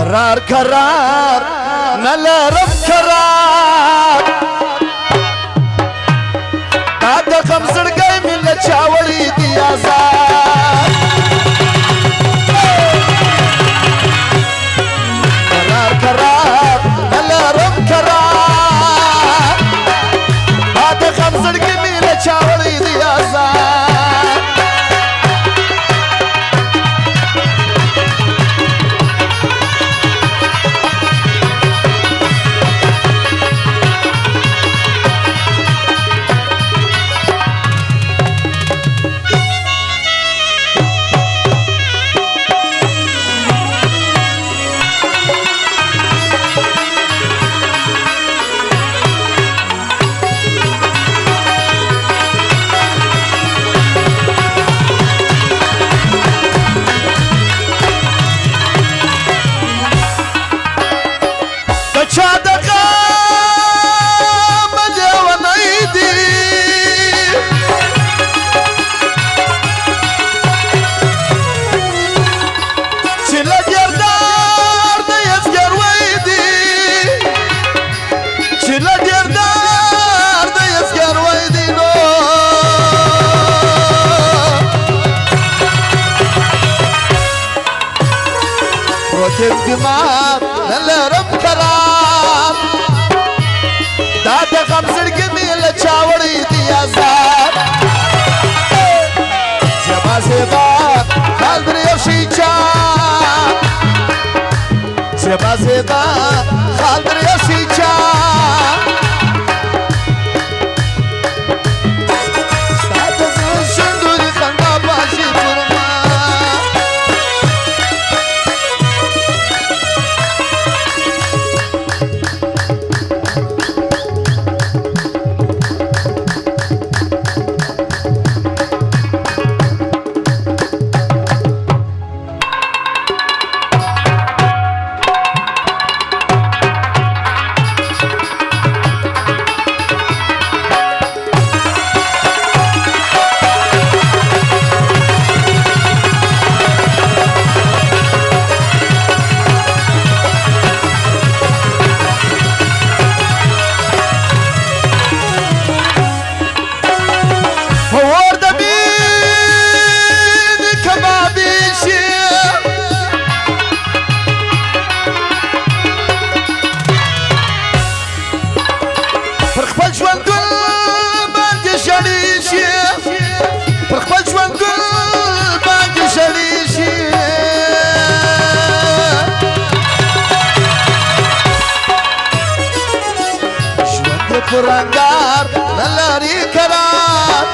قرار قرار نلرم قرار دا خمسر گئی من چاوڑی دی آزاد قرار قرار نلرم قرار دا خمسر گئی من چاوڑی دی آزاد دماغ نلرم قرار دا غم زړګي مې له چاوړې دی آزاد زیبا زیبا خال در یو شي چا زیبا زیبا خال در یو شي چا ستا د زړه شونډو دې خندا باشي پر ما پرنگار نلاری قرار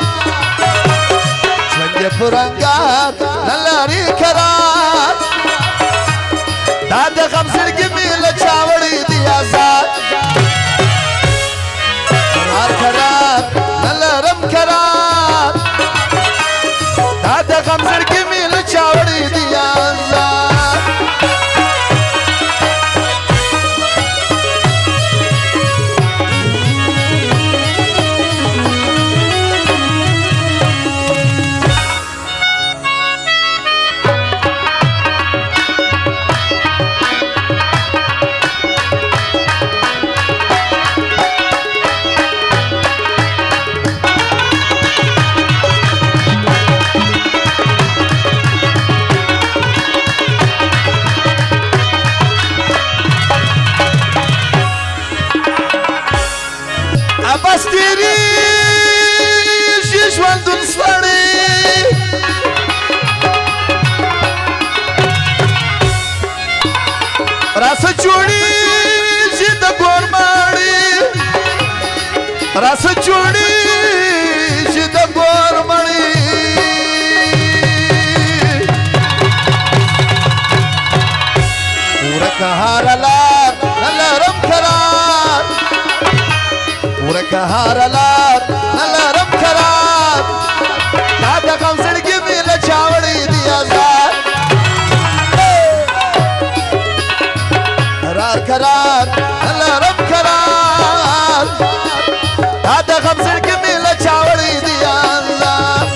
ژوند پرنگار نلاری قرار دا د غم زړګي مې له چاوړې دی آزاد قرار قرار نلرم قرار دا د غم زړګي مې له چاوړې دی آزاد بس تیری ژوندون سړی راسه جوړیږي د ګورماړي راسه جوړیږي د ګورماړي ورکه هارلار نلرم قرار ورکه هارلار نلرم قرار دا د غم زړګي مې له چاوړې دی آزاد قرار قرار نلرم قرار دا د غم زړګي مې له چاوړې دی آزاد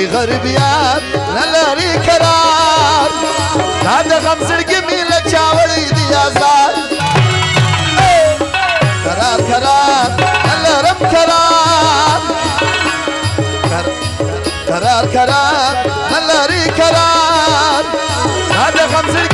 غربيات نلاري كرار هذا غمزر جميل شاوري دي ازار كرار كرار نلا رب كرار كرار كرار نلاري كرار هذا غمزر